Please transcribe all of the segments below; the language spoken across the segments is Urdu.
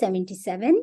77।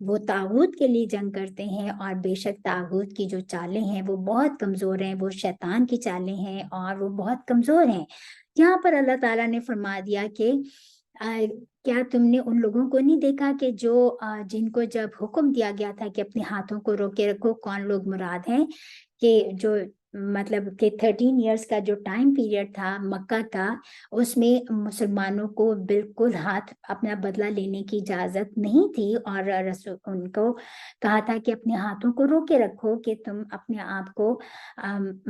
وہ طاغوت کے لیے جنگ کرتے ہیں، اور بے شک طاغوت کی جو چالیں ہیں وہ بہت کمزور ہیں، وہ شیطان کی چالیں ہیں اور وہ بہت کمزور ہیں۔ یہاں پر اللہ تعالیٰ نے فرما دیا کہ کیا تم نے ان لوگوں کو نہیں دیکھا کہ جو جن کو جب حکم دیا گیا تھا کہ اپنے ہاتھوں کو روکے رکھو، کون لوگ مراد ہیں؟ کہ جو مطلب کہ 13 ایئرس کا جو ٹائم پیریڈ تھا مکہ کا، اس میں مسلمانوں کو بالکل ہاتھ اپنا بدلہ لینے کی اجازت نہیں تھی، اور رسول ان کو کہا تھا کہ اپنے ہاتھوں کو روکے رکھو، کہ تم اپنے آپ کو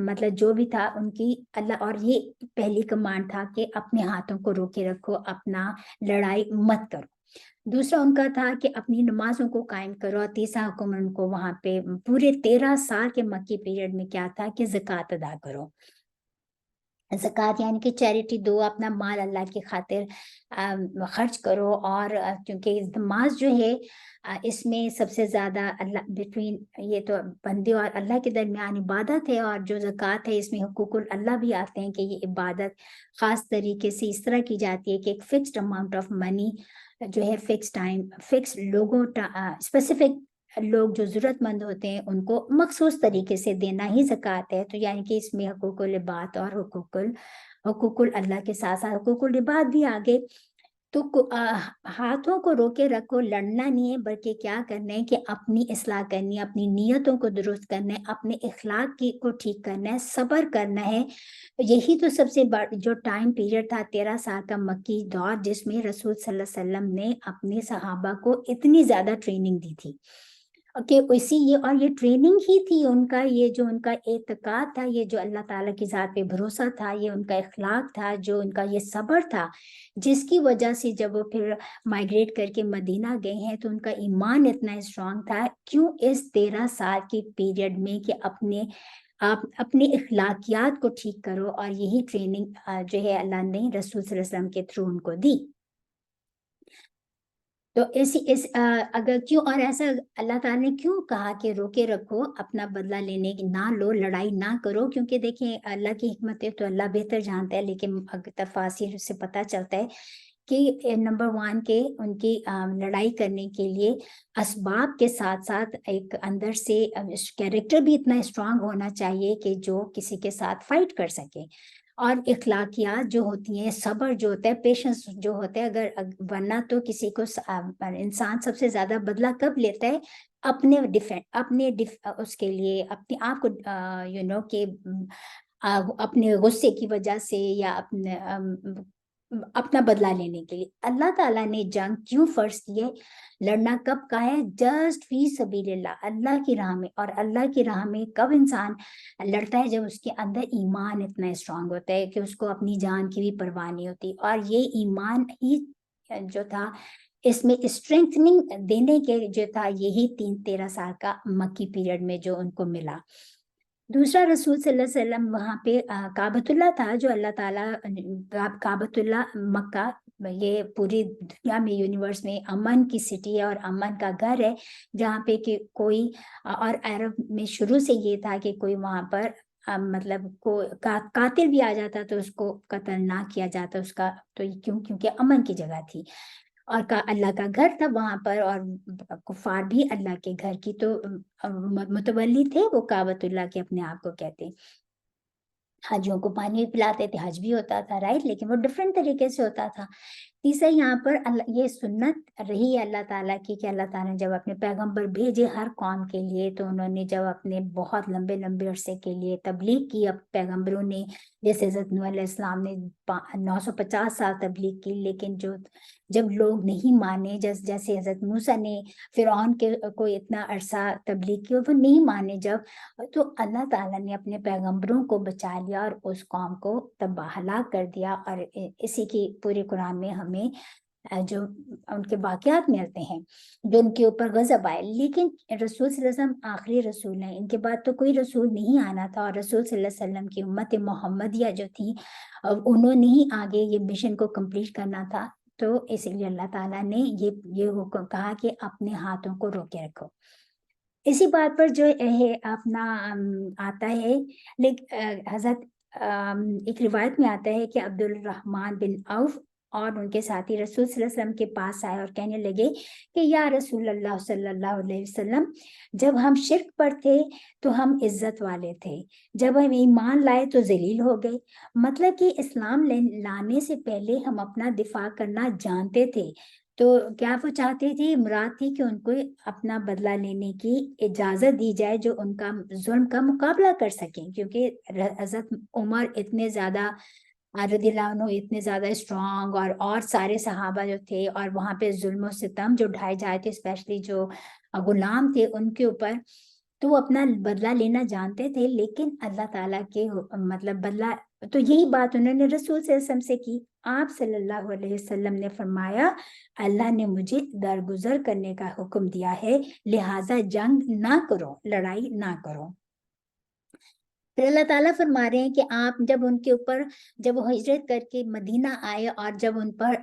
مطلب جو بھی تھا ان کی اللہ، اور یہ پہلی کمانڈ تھا کہ اپنے ہاتھوں کو روکے رکھو، اپنا لڑائی مت کرو۔ دوسرا ان کا تھا کہ اپنی نمازوں کو قائم کرو، اور تیسرا حکم ان کو وہاں پہ پورے 13 سال کے مکی پیریڈ میں کیا تھا کہ زکوٰۃ ادا کرو۔ زکوٰۃ یعنی کہ چیریٹی دو، اپنا مال اللہ کی خاطر خرچ کرو، اور کیونکہ نماز جو ہے اس میں سب سے زیادہ اللہ بٹوین، یہ تو بندے اور اللہ کے درمیان عبادت ہے، اور جو زکوٰۃ ہے اس میں حقوق اللہ بھی آتے ہیں، کہ یہ عبادت خاص طریقے سے اس طرح کی جاتی ہے کہ ایک فکسڈ اماؤنٹ آف منی جو ہے فکس ٹائم، فکس لوگوں اسپیسیفک لوگ جو ضرورت مند ہوتے ہیں ان کو مخصوص طریقے سے دینا ہی زکوٰۃ ہے۔ تو یعنی کہ اس میں حقوق العباد اور حقوق اللہ کے ساتھ ساتھ حقوق العباد بھی آگے۔ تو ہاتھوں کو روکے رکھو، لڑنا نہیں ہے، بلکہ کیا کرنا ہے کہ اپنی اصلاح کرنی ہے، اپنی نیتوں کو درست کرنا ہے، اپنے اخلاق کو ٹھیک کرنا ہے، صبر کرنا ہے۔ یہی تو سب سے جو ٹائم پیریڈ تھا 13 سال کا مکی دور، جس میں رسول صلی اللہ علیہ وسلم نے اپنے صحابہ کو اتنی زیادہ ٹریننگ دی تھی، کہ اور یہ ٹریننگ ہی تھی ان کا، یہ جو ان کا اعتقاد تھا، یہ جو اللہ تعالیٰ کی ذات پہ بھروسہ تھا، یہ ان کا اخلاق تھا، جو ان کا یہ صبر تھا، جس کی وجہ سے جب وہ پھر مائگریٹ کر کے مدینہ گئے ہیں تو ان کا ایمان اتنا اسٹرانگ تھا۔ کیوں؟ اس 13 سال کے پیریڈ میں کہ آپ اپنے اخلاقیات کو ٹھیک کرو، اور یہی ٹریننگ جو ہے اللہ نے رسول صلی اللہ علیہ وسلم کے تھرو ان کو دی۔ تو اگر کیوں، اور ایسا اللہ تعالیٰ نے کیوں کہا کہ روکے رکھو، اپنا بدلہ لینے کی نہ لو، لڑائی نہ کرو؟ کیونکہ دیکھیں اللہ کی حکمت ہے تو اللہ بہتر جانتا ہے، لیکن تفاسیر سے پتہ چلتا ہے کہ نمبر 1 کے ان کی لڑائی کرنے کے لیے اسباب کے ساتھ ساتھ ایک اندر سے کیریکٹر بھی اتنا اسٹرانگ ہونا چاہیے کہ جو کسی کے ساتھ فائٹ کر سکے، اور اخلاقیات جو ہوتی ہیں، صبر جو ہوتا ہے، پیشنس جو ہوتا ہے، ورنہ تو کسی کو انسان سب سے زیادہ بدلہ کب لیتا ہے؟ اپنے اس کے لیے اپنے آپ کو کہ اپنے غصے کی وجہ سے، یا اپنا بدلہ لینے کے لیے۔ اللہ تعالیٰ نے جنگ کیوں فرض کی ہے؟ لڑنا کب کا ہے؟ جسٹ فی سبیل اللہ، اللہ کی راہ میں۔ اور اللہ کی راہ میں کب انسان لڑتا ہے؟ جب اس کے اندر ایمان اتنا اسٹرانگ ہوتا ہے کہ اس کو اپنی جان کی بھی پرواہ نہیں ہوتی، اور یہ ایمان ہی جو تھا اس میں اسٹرینتھننگ دینے کے جو تھا، یہی 13 سال کا مکی پیریڈ میں جو ان کو ملا۔ دوسرا، رسول صلی اللہ علیہ وسلم وہاں پہ کعبۃ اللہ تھا، جو اللہ تعالیٰ کعبۃ اللہ مکہ، یہ پوری دنیا میں یونیورس میں امن کی سٹی ہے اور امن کا گھر ہے، جہاں پہ کہ کوئی، اور عرب میں شروع سے یہ تھا کہ کوئی وہاں پر مطلب قاتل بھی آ جاتا تو اس کو قتل نہ کیا جاتا اس کا، تو کیونکہ امن کی جگہ تھی، اور اللہ کا گھر تھا وہاں پر، اور کفار بھی اللہ کے گھر کی تو متولی تھے، وہ کعبۃ اللہ کے اپنے آپ کو کہتے۔ حاجیوں کو پانی بھی پلاتے تھے، حج بھی ہوتا تھا، رائٹ، لیکن وہ ڈفرینٹ طریقے سے ہوتا تھا۔ تیسرا، یہاں پر یہ سنت رہی ہے اللہ تعالیٰ کی کہ اللہ تعالیٰ نے جب اپنے پیغمبر بھیجے ہر قوم کے لیے، تو انہوں نے جب اپنے بہت لمبے لمبے عرصے کے لیے تبلیغ کی، اب پیغمبروں نے جیسے حضرت نوح علیہ السلام نے 950 سال تبلیغ کی، لیکن جب لوگ نہیں مانے، جیسے حضرت موسیٰ نے فرعون کو اتنا عرصہ تبلیغ کی، وہ نہیں مانے جب، تو اللہ تعالیٰ نے اپنے پیغمبروں کو بچا لیا اور اس قوم کو تباہ ہلاک کر دیا، اور اسی کی پورے قرآن میں ہمیں جو ان کے واقعات ملتے ہیں جو ان کے اوپر غضب آئے۔ لیکن رسول صلی اللہ علیہ وسلم آخری رسول ہیں، ان کے بعد تو کوئی رسول نہیں آنا تھا، اور رسول صلی اللہ علیہ وسلم کی امت محمدیہ جو تھی، انہوں نے ہی آگے یہ مشن کو کمپلیٹ کرنا تھا، تو اس لیے اللہ تعالیٰ نے یہ حکم کہا کہ اپنے ہاتھوں کو روکے رکھو۔ اسی بات پر جو ہے اپنا آتا ہے، لیکن حضرت ایک روایت میں آتا ہے کہ عبد الرحمن بن عوف اور ان کے ساتھی رسول صلی اللہ علیہ وسلم کے پاس آئے اور کہنے لگے کہ یا رسول اللہ صلی اللہ علیہ وسلم، جب ہم شرک پر تھے تو ہم عزت والے تھے، جب ہم ایمان لائے تو ذلیل ہو گئے۔ مطلب کہ اسلام لانے سے پہلے ہم اپنا دفاع کرنا جانتے تھے، تو کیا وہ چاہتے تھے، مراد تھی کہ ان کو اپنا بدلہ لینے کی اجازت دی جائے جو ان کا ظلم کا مقابلہ کر سکیں، کیونکہ حضرت عمر اتنے زیادہ رضی اللہ عنہ اتنے زیادہ اسٹرانگ اور سارے صحابہ جو تھے، اور وہاں پہ ظلم و ستم جو ڈھائے جائے تھے اسپیشلی جو غلام تھے ان کے اوپر، تو وہ اپنا بدلہ لینا جانتے تھے، لیکن اللہ تعالیٰ کے مطلب بدلہ، تو یہی بات انہوں نے رسول صلی اللہ علیہ وسلم سے کی۔ آپ صلی اللہ علیہ وسلم نے فرمایا اللہ نے مجھے درگزر کرنے کا حکم دیا ہے، لہٰذا جنگ نہ کرو، لڑائی نہ کرو۔ پھر اللہ تعالیٰ فرما رہے ہیں کہ آپ جب ان کے اوپر، جب وہ ہجرت کر کے مدینہ آئے اور جب ان پر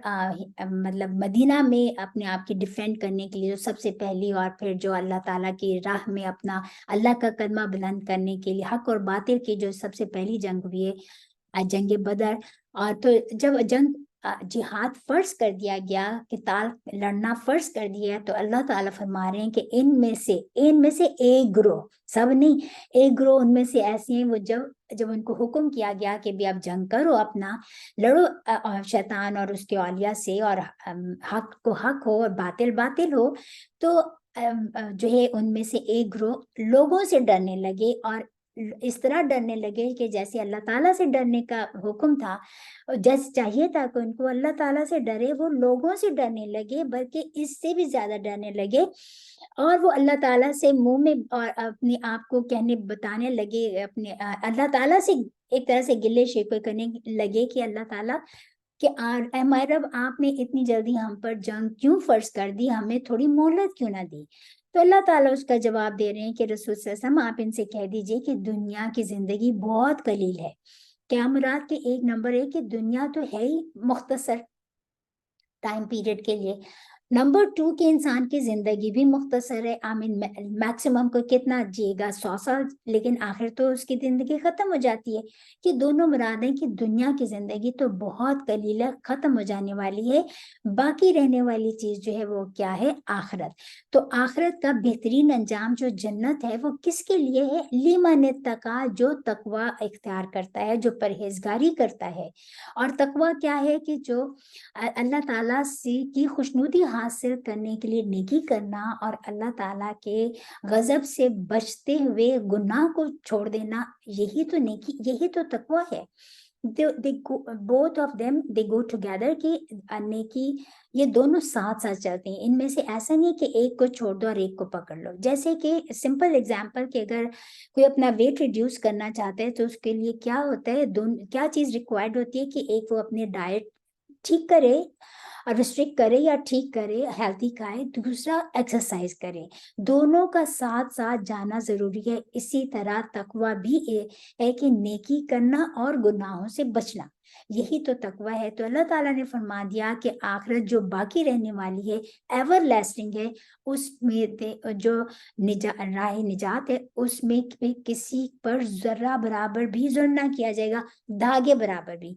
مطلب مدینہ میں اپنے آپ کی ڈیفینڈ کرنے کے لیے جو سب سے پہلی، اور پھر جو اللہ تعالیٰ کی راہ میں اپنا اللہ کا کلمہ بلند کرنے کے لیے حق اور باطل کی جو سب سے پہلی جنگ ہوئی ہے جنگ بدر، اور تو جب جنگ جہاد فرض کر دیا گیا، قتال لڑنا فرض کر دیا، تو اللہ تعالیٰ فرما رہے ہیں کہ ان میں سے ایک گروہ، سب نہیں، ایک گروہ ان میں سے ایسے ہیں وہ جب ان کو حکم کیا گیا کہ بھی آپ جنگ کرو، اپنا لڑو شیطان اور اس کے اولیاء سے، اور حق کو حق ہو اور باطل باطل ہو، تو جو ہے ان میں سے ایک گروہ لوگوں سے ڈرنے لگے، اور اس طرح ڈرنے لگے کہ جیسے اللہ تعالیٰ سے ڈرنے کا حکم تھا، جیسے چاہیے تھا کہ ان کو اللہ تعالیٰ سے ڈرے، وہ لوگوں سے ڈرنے لگے، بلکہ اس سے بھی زیادہ ڈرنے لگے، اور وہ اللہ تعالیٰ سے منہ میں اور اپنے آپ کو بتانے لگے، اپنے اللہ تعالیٰ سے ایک طرح سے گلے شکوے کرنے لگے کہ اللہ تعالیٰ کہ اے ہمارے رب، آپ نے اتنی جلدی ہم پر جنگ کیوں فرض کر دی، ہمیں تھوڑی مہلت کیوں نہ دی؟ تو اللہ تعالیٰ اس کا جواب دے رہے ہیں کہ رسول صلی اللہ علیہ وسلم آپ ان سے کہہ دیجئے کہ دنیا کی زندگی بہت قلیل ہے۔ کیا مراد کہ ایک نمبر ہے کہ دنیا تو ہے ہی مختصر ٹائم پیریڈ کے لیے، نمبر 2 کہ انسان کی زندگی بھی مختصر ہے، میکسیمم کو کتنا جیے گا، 100 سال، لیکن آخر تو اس کی زندگی ختم ہو جاتی ہے۔ کہ دونوں مراد ہیں کہ دنیا کی زندگی تو بہت قلیل ہے، ختم ہو جانے والی ہے، باقی رہنے والی چیز جو ہے وہ کیا ہے، آخرت۔ تو آخرت کا بہترین انجام جو جنت ہے وہ کس کے لیے ہے، لمن اتقی، جو تقوی اختیار کرتا ہے، جو پرہیزگاری کرتا ہے۔ اور تقوی کیا ہے کہ جو اللہ تعالیٰ سے کی خوشنودی حاصل کرنے کے لیے نیکی کرنا، اور اللہ تعالیٰ کے غضب سے بچتے ہوئے گناہ کو چھوڑ دینا، یہی تو نیکی، یہی تو تقوی ہے۔ both of them they go together کہ نیکی، یہ دونوں ساتھ ساتھ چلتے ہیں، ان میں سے ایسا نہیں کہ ایک کو چھوڑ دو اور ایک کو پکڑ لو۔ جیسے کہ سمپل ایگزامپل کہ اگر کوئی اپنا ویٹ ریڈیوس کرنا چاہتا ہے تو اس کے لیے کیا ہوتا ہے، کیا چیز ریکوائرڈ ہوتی ہے کہ ایک وہ اپنے ڈائٹ ٹھیک کرے اور ریسٹرکٹ کرے یا ٹھیک کرے، ہیلتھی کھائے، دوسرا ایکسرسائز کرے، دونوں کا ساتھ ساتھ جانا ضروری ہے۔ اسی طرح تقوی بھی ہے کہ نیکی کرنا اور گناہوں سے بچنا، یہی تو تقوی ہے۔ تو اللہ تعالیٰ نے فرما دیا کہ آخرت جو باقی رہنے والی ہے، ایور لاسٹنگ ہے، اس میں جو راہ نجات ہے، اس میں کسی پر ذرہ برابر بھی ظلم نہ کیا جائے گا، دھاگے برابر بھی۔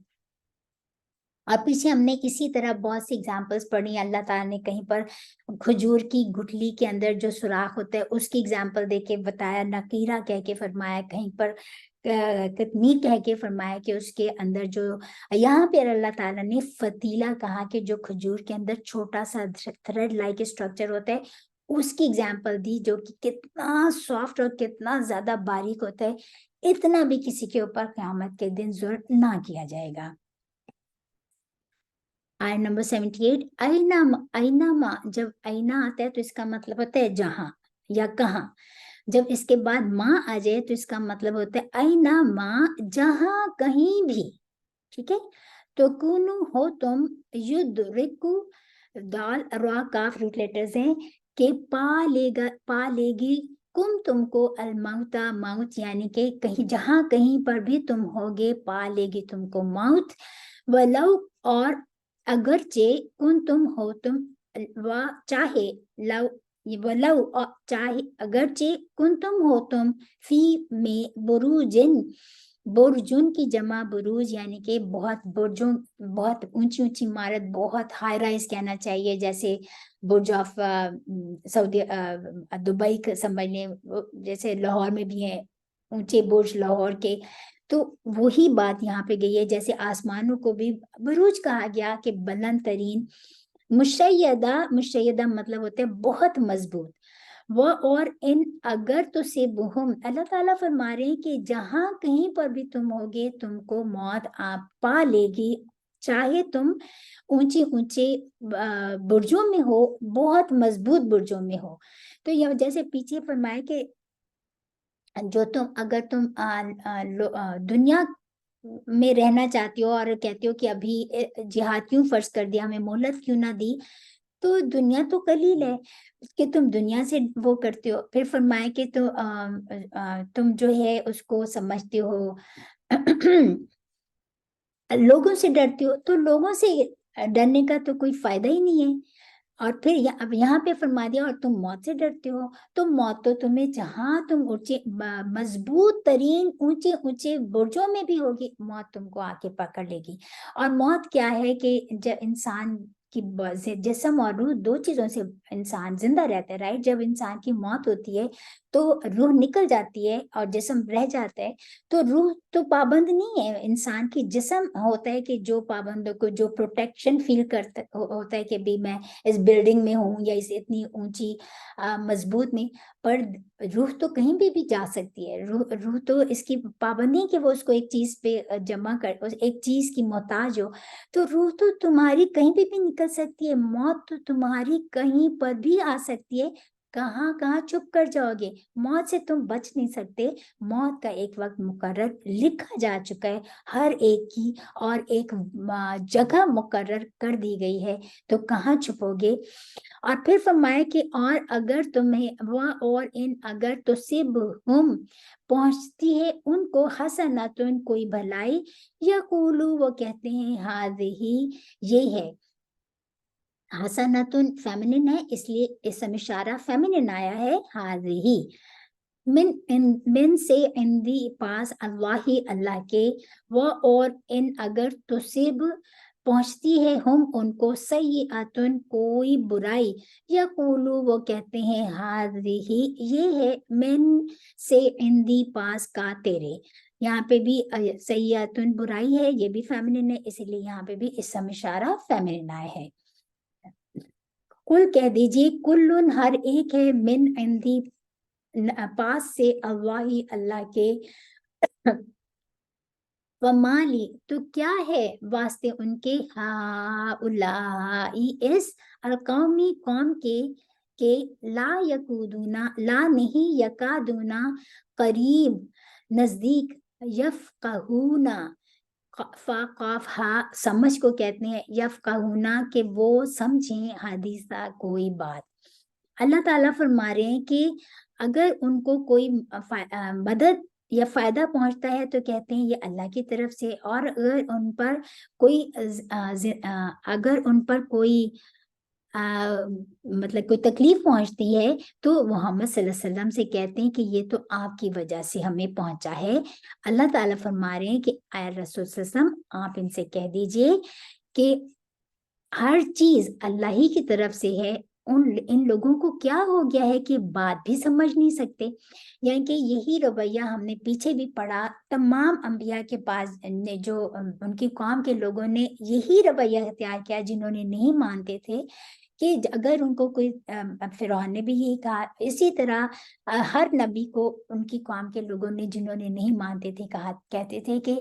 اور پیچھے ہم نے اسی طرح بہت سی ایگزامپلس پڑھی، اللہ تعالیٰ نے کہیں پر کھجور کی گٹھلی کے اندر جو سوراخ ہوتا ہے اس کی ایگزامپل دے کے بتایا، نقیرہ کہہ کے فرمایا، کہیں پر کتنی کہہ کے فرمایا کہ اس کے اندر جو، یہاں پہ اللہ تعالیٰ نے فتیلہ کہا کہ جو کھجور کے اندر چھوٹا سا تھریڈ لائک اسٹرکچر ہوتا ہے، اس کی ایگزامپل دی، جو کہ کتنا سافٹ اور کتنا زیادہ باریک ہوتا ہے، اتنا بھی کسی کے اوپر قیامت کے دن ظلم نہ کیا جائے گا۔ آیت نمبر 78، اینما، جب اینا آتا ہے تو اس کا مطلب ہوتا ہے جہاں یا کہاں، جب اس کے بعد ماں آ جائے تو اس کا مطلب ہوتا ہے اینما، جہاں کہیں بھی، ٹھیک ہے۔ تو کونو ہو تم، یدرکو، دال را کاف روٹ لیٹرز ہیں، کہ پا لے گی تم کو الموتا، موت، یعنی کہ کہیں جہاں کہیں پر بھی تم ہوگے پا لے گی تم کو موت، ولو، اور اگرچہ کن تم ہو تم، چاہے لو، ولو، چاہے اگرچہ کن تم ہو تم، فی میں بروجن، برجن کی جمع بروج یعنی کہ بہت برجوں، بہت اونچی اونچی عمارت، بہت ہائی رائز کہنا چاہیے، جیسے برج آف سعودی دبئی کا سمجھ لیں، جیسے لاہور میں بھی ہیں اونچے برج لاہور کے، تو وہی بات یہاں پہ گئی ہے، جیسے آسمانوں کو بھی بروج کہا گیا کہ بلند ترین، مشیدہ مطلب ہوتا ہے بہت مضبوط، وہ اور ان اگر تو سے بہم، اللہ تعالیٰ فرما رہے ہیں کہ جہاں کہیں پر بھی تم ہوگے تم کو موت آپ پا لے گی، چاہے تم اونچی اونچے برجوں میں ہو، بہت مضبوط برجوں میں ہو۔ تو یہ جیسے پیچھے فرمائے کہ جو تم اگر تم دنیا میں رہنا چاہتی ہو اور کہتے ہو کہ ابھی جہاد کیوں فرض کر دیا، ہمیں مہلت کیوں نہ دی، تو دنیا تو قلیل ہے کہ تم دنیا سے وہ کرتے ہو۔ پھر فرمائے کہ تم جو ہے اس کو سمجھتے ہو لوگوں سے ڈرتے ہو، تو لوگوں سے ڈرنے کا تو کوئی فائدہ ہی نہیں ہے۔ اور پھر اب یہاں پہ فرما دیا اور تم موت سے ڈرتے ہو، تو موت تو تمہیں جہاں تم اونچے مضبوط ترین اونچے اونچے برجوں میں بھی ہوگی، موت تم کو آ کے پکڑ لے گی۔ اور موت کیا ہے کہ جب انسان کی جسم اور روح دو چیزوں سے انسان زندہ رہتا ہے، رائٹ؟ جب انسان کی موت ہوتی ہے تو روح نکل جاتی ہے اور جسم رہ جاتا ہے، تو روح تو پابند نہیں ہے، انسان کی جسم ہوتا ہے کہ جو پابند کو جو پروٹیکشن فیل کرتا ہوتا ہے کہ بھی میں اس بلڈنگ میں ہوں یا اس اتنی اونچی مضبوط میں، پر روح تو کہیں بھی جا سکتی ہے، روح تو اس کی پابندی ہے کہ وہ اس کو ایک چیز پہ جمع کر، ایک چیز کی محتاج ہو، تو روح تو تمہاری کہیں بھی نکل سکتی ہے، موت تو تمہاری کہیں پر بھی آ سکتی ہے، کہاں کہاں چھپ کر جاؤ گے، موت سے تم بچ نہیں سکتے، موت کا ایک وقت مقرر لکھا جا چکا ہے، ہر ایک کی اور ایک جگہ مقرر کر دی گئی ہے، تو کہاں چھپو گے؟ اور پھر فرمائے کہ اور اگر تمہیں وہ اور ان اگر تو سب ہم پہنچتی ہے ان کو حسنتن کوئی بھلائی، یقولو وہ کہتے ہیں ہذہ یہ ہے، حسنتن فیمنن ہے اس لیے اسم اشارہ فیمنن آیا ہے، ہذہ من سے اندی پاس اللہ اللہ کے، وہ اور ان اگر تصب پہنچتی ہے ہم ان کو سیئاتن کوئی برائی، یقولو وہ کہتے ہیں ہذہ یہ ہے من سے اندی پاس کا تیرے، یہاں پہ بھی سیئاتن برائی ہے، یہ بھی فیمنن ہے، اسی لیے یہاں پہ بھی اسم اشارہ فیمنن آیا ہے۔ کل کہہ دیجئے کلن ہر ایک ہے من عندی پاس سے اللہ اللہ کے، ومالی تو کیا ہے واسطے ان کے ہاؤلائی اس القومی قوم کے کہ لا یکودونا لا نہیں یکادونا قریب نزدیک، یفقہونا فا قاف ہا سمجھ کو کہتے ہیں، یفقہونا کہ وہ سمجھیں حدیثہ کوئی بات۔ اللہ تعالیٰ فرما رہے ہیں کہ اگر ان کو کوئی مدد یا فائدہ پہنچتا ہے تو کہتے ہیں یہ اللہ کی طرف سے، اور اگر ان پر کوئی مطلب کوئی تکلیف پہنچتی ہے تو محمد صلی اللہ علیہ وسلم سے کہتے ہیں کہ یہ تو آپ کی وجہ سے ہمیں پہنچا ہے۔ اللہ تعالیٰ فرما رہے ہیں کہ اے رسول صلی اللہ علیہ وسلم آپ ان سے کہہ دیجئے کہ ہر چیز اللہ ہی کی طرف سے ہے، ان لوگوں کو کیا ہو گیا ہے کہ بات بھی سمجھ نہیں سکتے، یعنی کہ یہی رویہ ہم نے پیچھے بھی پڑھا، تمام انبیاء کے پاس نے جو ان کی قوم کے لوگوں نے یہی رویہ اختیار کیا، جنہوں نے نہیں مانتے تھے کہ اگر ان کو کوئی فرعون نے بھی یہی کہا، اسی طرح ہر نبی کو ان کی قوم کے لوگوں نے جنہوں نے نہیں مانتے تھے کہتے تھے کہ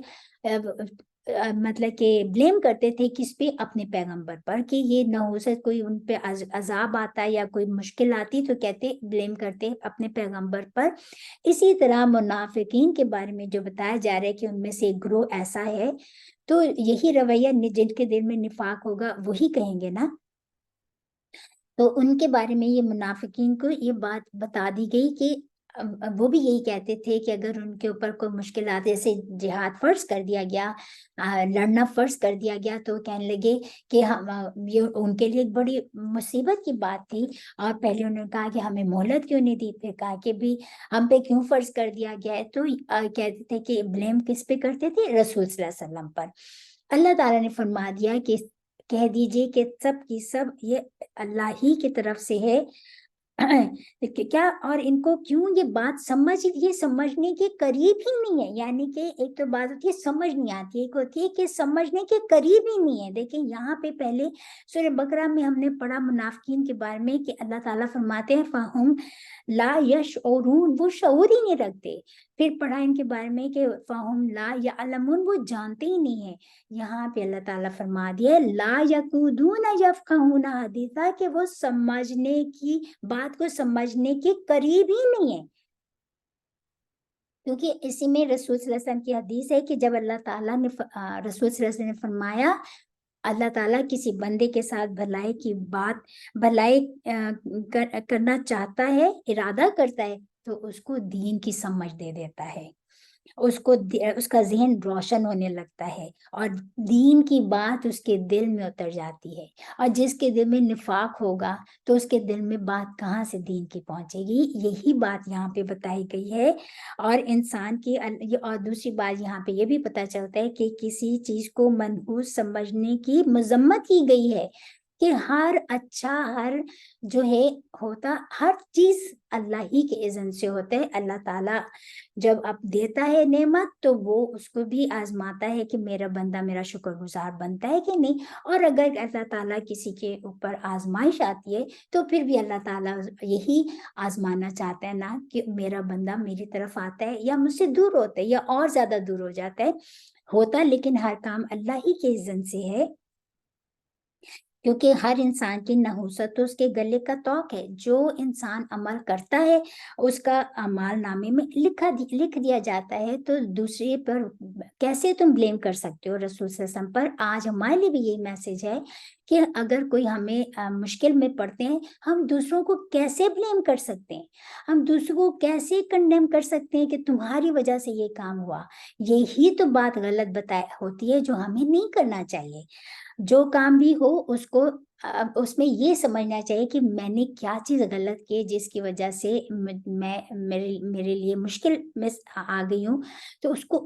مطلب کہ بلیم کرتے تھے کس پہ؟ اپنے پیغمبر پر، کہ یہ نہ ہو سکتا کوئی ان پہ عذاب آتا یا کوئی مشکل آتی تو کہتے بلیم کرتے اپنے پیغمبر پر۔ اسی طرح منافقین کے بارے میں جو بتایا جا رہا ہے کہ ان میں سے ایک گروہ ایسا ہے، تو یہی رویہ جن کے دل میں نفاق ہوگا وہی کہیں گے نا، تو ان کے بارے میں یہ منافقین کو یہ بات بتا دی گئی کہ وہ بھی یہی کہتے تھے کہ اگر ان کے اوپر کوئی مشکلات جیسے جہاد فرض کر دیا گیا، لڑنا فرض کر دیا گیا، تو کہنے لگے کہ ہم یہ ان کے لیے ایک بڑی مصیبت کی بات تھی، اور پہلے انہوں نے کہا کہ ہمیں مہلت کیوں نہیں دی، پھر کہا کہ بھی ہم پہ کیوں فرض کر دیا گیا ہے، تو کہتے تھے کہ بلیم کس پہ کرتے تھے؟ رسول صلی اللہ علیہ وسلم پر۔ اللہ تعالیٰ نے فرما دیا کہ کہہ دیجئے کہ سب کی سب یہ اللہ ہی کی طرف سے ہے، کیا، اور ان کو کیوں یہ بات سمجھنے کے قریب ہی نہیں ہے، یعنی کہ ایک تو بات ہوتی ہے سمجھ نہیں آتی، ایک ہوتی ہے کہ سمجھنے کے قریب ہی نہیں ہے۔ دیکھیں یہاں پہ پہلے سورہ بقرہ میں ہم نے پڑھا منافقین کے بارے میں کہ اللہ تعالیٰ فرماتے ہیں فَهُمْ لا یشعرون، وہ شعور ہی نہیں رکھتے۔ پھر پڑھا ان کے بارے میں کہ فَهُمْ لا یعلمون، وہ جانتے ہی نہیں ہیں۔ یہاں پہ اللہ تعالیٰ فرما دیا لا یقودون یفقہون حدیثا، کہ وہ سمجھنے کی بات کو سمجھنے کے قریب ہی نہیں ہے، کیونکہ اسی میں رسول صلی اللہ علیہ وسلم کی حدیث ہے کہ جب اللہ تعالیٰ نے رسول صلی اللہ علیہ وسلم نے فرمایا اللہ تعالیٰ کسی بندے کے ساتھ بھلائی کی بات، بھلائی کرنا چاہتا ہے، ارادہ کرتا ہے، تو اس کو دین کی سمجھ دے دیتا ہے، اس کا ذہن روشن ہونے لگتا ہے، اور دین کی بات اس کے دل میں اتر جاتی ہے۔ اور جس کے دل میں نفاق ہوگا تو اس کے دل میں بات کہاں سے دین کی پہنچے گی؟ یہی بات یہاں پہ بتائی گئی ہے۔ اور انسان کی اور دوسری بات یہاں پہ یہ بھی پتہ چلتا ہے کہ کسی چیز کو منحوس سمجھنے کی مذمت کی گئی ہے، کہ ہر اچھا، ہر جو ہے ہوتا، ہر چیز اللہ ہی کے اذن سے ہوتا ہے۔ اللہ تعالیٰ جب اب دیتا ہے نعمت تو وہ اس کو بھی آزماتا ہے کہ میرا بندہ میرا شکر گزار بنتا ہے کہ نہیں، اور اگر اللہ تعالیٰ کسی کے اوپر آزمائش آتی ہے تو پھر بھی اللہ تعالیٰ یہی آزمانا چاہتا ہے نا، کہ میرا بندہ میری طرف آتا ہے یا مجھ سے دور ہوتا ہے یا اور زیادہ دور ہو جاتا ہے، ہوتا لیکن ہر کام اللہ ہی کے اذن سے ہے، کیونکہ ہر انسان کی نحوست تو اس کے گلے کا طوق ہے۔ جو انسان عمل کرتا ہے اس کا اعمال نامے میں لکھ دیا جاتا ہے، تو دوسرے پر کیسے تم بلیم کر سکتے ہو رسول صلی اللہ علیہ وسلم پر؟ آج ہمارے لیے بھی یہی میسج ہے کہ اگر کوئی ہمیں مشکل میں پڑتے ہیں، ہم دوسروں کو کیسے بلیم کر سکتے ہیں؟ ہم دوسروں کو کیسے کنڈیم کر سکتے ہیں کہ تمہاری وجہ سے یہ کام ہوا؟ یہی تو بات غلط ہوتی ہے جو ہمیں نہیں کرنا چاہیے۔ جو کام بھی ہو اس کو اس میں یہ سمجھنا چاہیے کہ میں نے کیا چیز غلط کی جس کی وجہ سے میرے لیے مشکل میں آ گئی ہوں، تو اس کو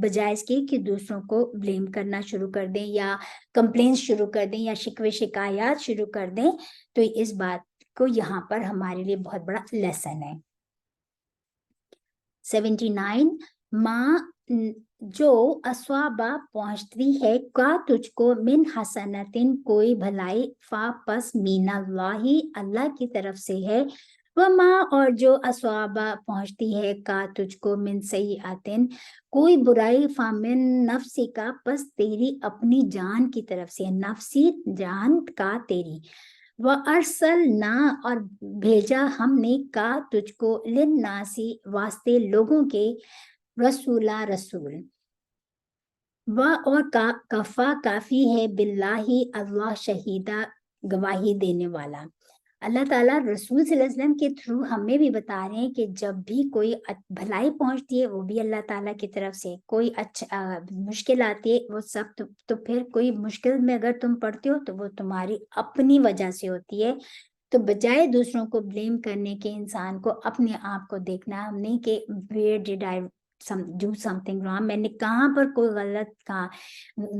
بجائے اس کے کہ دوسروں کو بلیم کرنا شروع کر دیں یا کمپلینس شروع کر دیں یا شکوے شکایات شروع کر دیں، تو اس بات کو یہاں پر ہمارے لیے بہت بڑا لیسن ہے۔ 79 ماں جو اسوابہ پہنچتی ہے کا تجھ کو من حسنتن کوئی بھلائی، فا پس مین اللہ کی طرف سے ہے، وما اور جو اسوابہ پہنچتی ہے کا تجھ کو من سیئاتن کوئی برائی، فا من نفسی کا پس تیری اپنی جان کی طرف سے، نفسی جان کا تیری، وَأَرْسَلْنَا اور بھیجا ہم نے کا تجھ کو لِلنَّاسِ واسطے لوگوں کے، رسول اور کفا کافی ہے باللہ اللہ شہیدہ گواہی دینے والا۔ اللہ تعالیٰ رسول صلی اللہ علیہ وسلم کے تھرو ہمیں بھی بتا رہے ہیں کہ جب بھی کوئی بھلائی پہنچتی ہے وہ بھی اللہ تعالیٰ کی طرف سے، کوئی مشکل آتی ہے وہ سب تو پھر کوئی مشکل میں اگر تم پڑتے ہو تو وہ تمہاری اپنی وجہ سے ہوتی ہے، تو بجائے دوسروں کو بلیم کرنے کے انسان کو اپنے آپ کو دیکھنا، ہم نہیں کہ where did I do something wrong، میں نے کہاں پر کوئی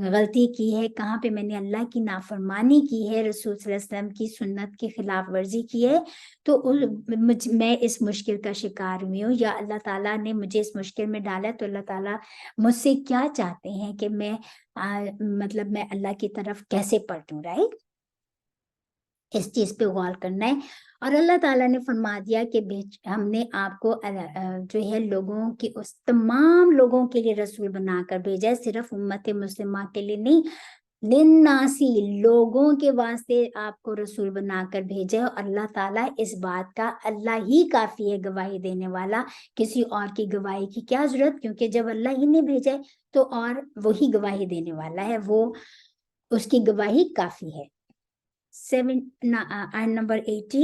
غلطی کی ہے، کہاں پہ میں نے اللہ کی نافرمانی کی ہے، رسول صلی اللہ علیہ وسلم کی سنت کی خلاف ورزی کی ہے، تو میں اس مشکل کا شکار ہوئی ہوں، یا اللہ تعالیٰ نے مجھے اس مشکل میں ڈالا، تو اللہ تعالیٰ مجھ سے کیا چاہتے ہیں کہ میں میں اللہ کی طرف کیسے پلٹوں، رائٹ؟ اس چیز پہ غور کرنا ہے۔ اور اللہ تعالیٰ نے فرما دیا کہ ہم نے آپ کو جو ہے لوگوں کی، اس تمام لوگوں کے لیے رسول بنا کر بھیجا ہے، صرف امت مسلمہ کے لیے نہیں، للناسی لوگوں کے واسطے آپ کو رسول بنا کر بھیجا ہے، اور اللہ تعالیٰ اس بات کا اللہ ہی کافی ہے گواہی دینے والا، کسی اور کی گواہی کی کیا ضرورت، کیونکہ جب اللہ ہی نے بھیجا ہے تو اور وہی گواہی دینے والا ہے، وہ اس کی گواہی کافی ہے۔ نمبر 80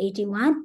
81,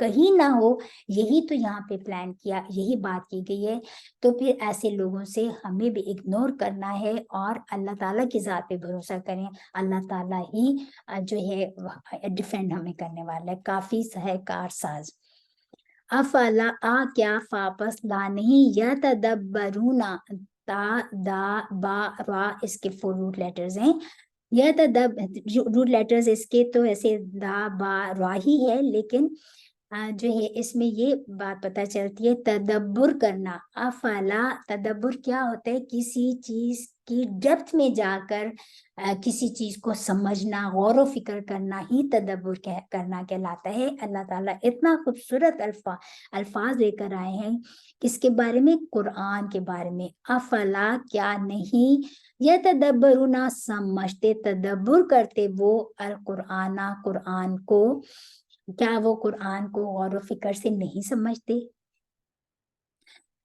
کہیں نہ ہو، یہی تو یہاں پہ پلان کیا، یہی بات کی گئی ہے. تو پھر ایسے لوگوں سے ہمیں بھی اگنور کرنا ہے اور اللہ تعالیٰ کی ذات پہ بھروسہ کریں. اللہ تعالیٰ ہی جو ہے ڈیفینڈ ہمیں کرنے والا ہے، کافی ہے کارساز. افلا کیا فاپس لا نہیں، یتدبرون، تا دا با را اس کے 4 روٹ لیٹرز ہیں. روٹ لیٹرز اس کے تو ایسے دا با را ہی ہے، لیکن جو ہے اس میں یہ بات پتہ چلتی ہے تدبر کرنا. افلا، تدبر کیا ہوتا ہے؟ کسی چیز کی ڈیپتھ میں جا کر کسی چیز کو سمجھنا، غور و فکر کرنا ہی تدبر کرنا کہلاتا ہے. اللہ تعالیٰ اتنا خوبصورت الفاظ لے کر آئے ہیں کس کے بارے میں؟ قرآن کے بارے میں. افلا کیا نہیں، یتدبرون سمجھتے، تدبر کرتے وہ القرآن، قرآن کو. کیا وہ قرآن کو غور و فکر سے نہیں سمجھتے؟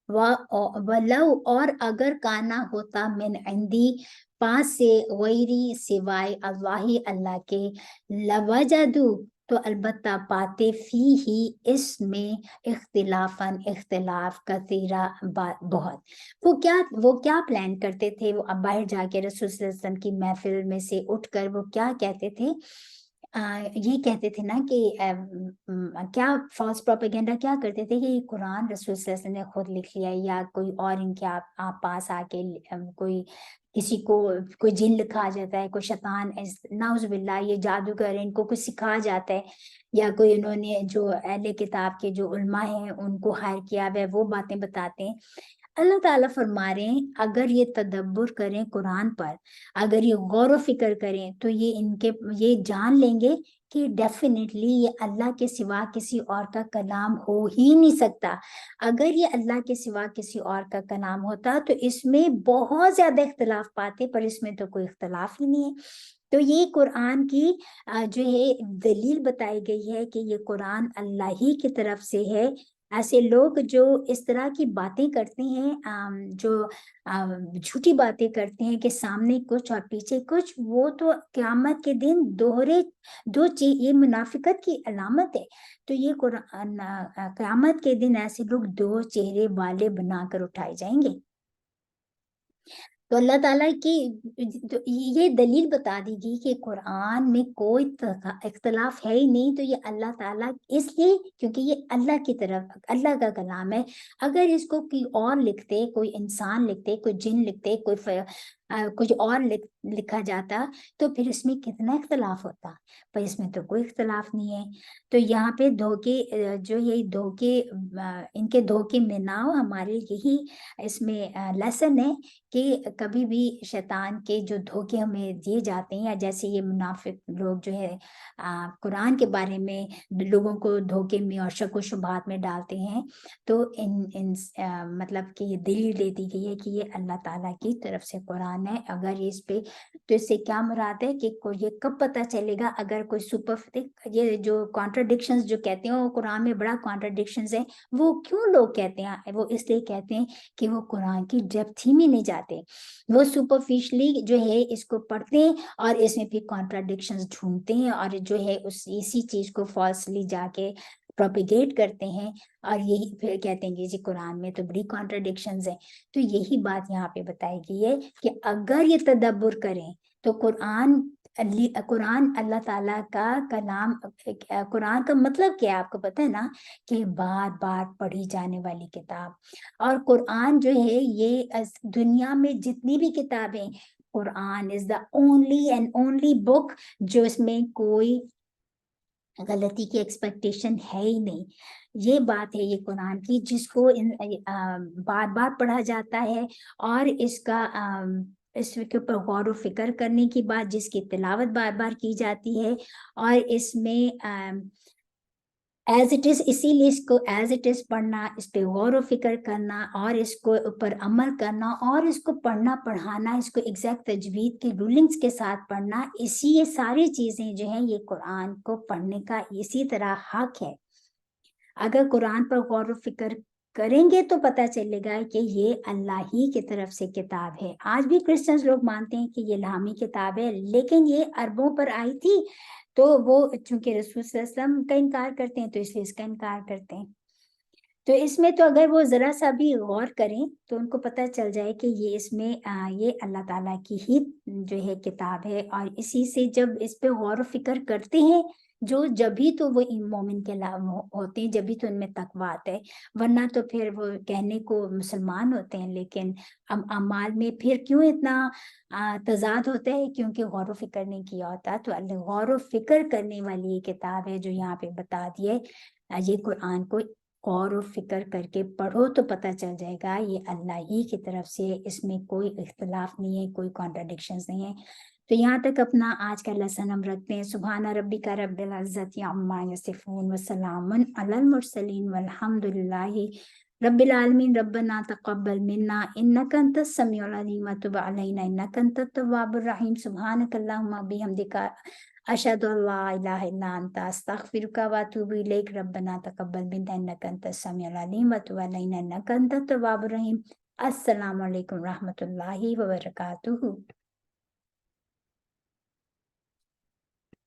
وَلَوْ، اور اگر کانا ہوتا، من عندی، پاس سے، غیری سوائے، اللہ کے، لوجدو، تو البتہ پاتے، فی ہی اس میں، اختلاف کثیرہ، بہت. وہ کیا پلان کرتے تھے؟ وہ اب باہر جا کے رسول صلی اللہ علیہ وسلم کی محفل میں سے اٹھ کر وہ کیا کہتے تھے؟ یہ کہتے تھے نا کہ کیا فالس پروپیگنڈا کیا کرتے تھے کہ یہ قرآن رسول صلی اللہ علیہ وسلم نے خود لکھ لیا، یا کوئی اور ان کے آپ پاس آ کے کوئی کسی کو کوئی جن لکھا جاتا ہے، کوئی شیطان، نعوذ باللہ، یہ جادوگر، ان کو کچھ سکھا جاتا ہے، یا کوئی انہوں نے جو اہل کتاب کے جو علماء ہیں ان کو ہائر کیا ہوا ہے، وہ باتیں بتاتے ہیں. اللہ تعالیٰ فرما رہے ہیں اگر یہ تدبر کریں قرآن پر، اگر یہ غور و فکر کریں تو یہ جان لیں گے کہ ڈیفینیٹلی یہ اللہ کے سوا کسی اور کا کلام ہو ہی نہیں سکتا. اگر یہ اللہ کے سوا کسی اور کا کلام ہوتا تو اس میں بہت زیادہ اختلاف پاتے، پر اس میں تو کوئی اختلاف ہی نہیں ہے. تو یہ قرآن کی جو ہے دلیل بتائی گئی ہے کہ یہ قرآن اللہ ہی کی طرف سے ہے. ایسے لوگ جو اس طرح کی باتیں کرتے ہیں، جو جھوٹی باتیں کرتے ہیں کہ سامنے کچھ اور پیچھے کچھ، وہ تو قیامت کے دن یہ منافقت کی علامت ہے. تو یہ قرآن قیامت کے دن ایسے لوگ 2 چہرے والے بنا کر اٹھائے جائیں گے. تو اللہ تعالیٰ کی یہ دلیل بتا دی گئی کہ قرآن میں کوئی اختلاف ہے ہی نہیں. تو یہ اللہ تعالیٰ اس لیے کیونکہ یہ اللہ کی طرف، اللہ کا کلام ہے. اگر اس کو کوئی اور لکھتے، کوئی انسان لکھتے، کوئی جن لکھتے، کچھ اور لکھا جاتا تو پھر اس میں کتنا اختلاف ہوتا، پر اس میں تو کوئی اختلاف نہیں ہے. تو یہاں پہ دھوکے، جو یہ دھوکے، ان کے دھوکے میں نہ ہو، ہمارے یہی اس میں لیسن ہے کہ کبھی بھی شیطان کے جو دھوکے ہمیں دیے جاتے ہیں، یا جیسے یہ منافق لوگ جو ہے قرآن کے بارے میں لوگوں کو دھوکے میں اور شک و شبہات میں ڈالتے ہیں، تو مطلب کہ یہ دلیل دے دی گئی ہے کہ یہ اللہ تعالیٰ کی طرف سے قرآن ہے. اگر اس پہ، تو اس سے کیا مراد ہے کہ یہ کب پتہ چلے گا؟ اگر کوئی یہ جو کانٹرڈکشنز جو کہتے ہیں، وہ قرآن میں بڑا کانٹرڈکشنز ہیں. وہ کیوں لوگ کہتے ہیں؟ وہ اس لیے کہتے ہیں کہ وہ قرآن کی ڈیپتھ ہی میں نہیں جاتے. وہ سپرفیشلی جو ہے اس کو پڑھتے ہیں اور اس میں پھر کانٹرڈکشنز ڈھونڈتے ہیں، اور جو ہے اسی چیز کو فالسلی جا کے پروپیگیٹ کرتے ہیں، اور یہی پھر کہتے ہیں کہ جی قرآن میں تو بڑی کانٹرڈکشنز ہیں. تو یہی بات یہاں پہ بتائی گئی ہے کہ اگر یہ تدبر کریں تو قرآن اللہ تعالیٰ کا کلام. قرآن کا مطلب کیا ہے آپ کو پتہ ہے نا، کہ بار بار پڑھی جانے والی کتاب. اور قرآن جو ہے یہ دنیا میں جتنی بھی کتابیں، قرآن از دا اونلی اینڈ اونلی بک جو اس میں کوئی غلطی کی ایکسپیکٹیشن ہے ہی نہیں. یہ بات ہے یہ قرآن کی، جس کو بار بار پڑھا جاتا ہے، اور اس کے اوپر غور و فکر کرنے کی بات، جس کی تلاوت بار بار کی جاتی ہے، اور اس میں ایز اٹ از، اسی لیے اس کو ایز اٹ از پڑھنا، اس پہ غور و فکر کرنا، اور اس کو اوپر عمل کرنا، اور اس کو پڑھنا پڑھانا، اس کو ایگزیکٹ تجوید کے رولنگز کے ساتھ پڑھنا، یہ ساری چیزیں جو ہیں یہ قرآن کو پڑھنے کا اسی طرح حق ہے. اگر قرآن پر غور و فکر کریں گے تو پتہ چلے گا کہ یہ اللہ ہی کی طرف سے کتاب ہے. آج بھی کرسچنز لوگ مانتے ہیں کہ یہ الہامی کتاب ہے، لیکن یہ عربوں پر آئی تھی تو وہ چونکہ رسول صلی اللہ علیہ وسلم کا انکار کرتے ہیں تو اس لیے اس کا انکار کرتے ہیں. تو اس میں تو اگر وہ ذرا سا بھی غور کریں تو ان کو پتہ چل جائے کہ یہ اس میں یہ اللہ تعالیٰ کی ہی جو ہے کتاب ہے، اور اسی سے جب اس پہ غور و فکر کرتے ہیں جبھی تو وہ مومن کے ہوتے ہیں، جبھی تو ان میں تقویٰ آتا ہے، ورنہ تو پھر وہ کہنے کو مسلمان ہوتے ہیں لیکن اعمال میں پھر کیوں اتنا تضاد ہوتا ہے؟ کیونکہ غور و فکر نہیں کیا ہوتا. تو اللہ غور و فکر کرنے والی یہ کتاب ہے جو یہاں پہ بتا دیے. یہ قرآن کو غور و فکر کر کے پڑھو تو پتہ چل جائے گا یہ اللہ ہی کی طرف سے، اس میں کوئی اختلاف نہیں ہے، کوئی کانٹرڈکشنز نہیں ہے. تو یہاں تک اپنا آج کا لیسن ہم رکھتے ہیں. سبحان ربک رب العزت عما یصفون وسلام علی المرسلین والحمد للہ رب العالمین. ربنا تقبل منا انک انت السمیع العلیم وتب علینا انک انت التواب الرحیم. سبحانک اللہم بحمدک اشہد ان لا الہ الا انت استغفرک واتوب الیک. ربنا تقبل منا انک انت السمیع العلیم وتب علینا انک انت التواب الرحیم. السلام علیکم ورحمۃ اللہ وبرکاتہ.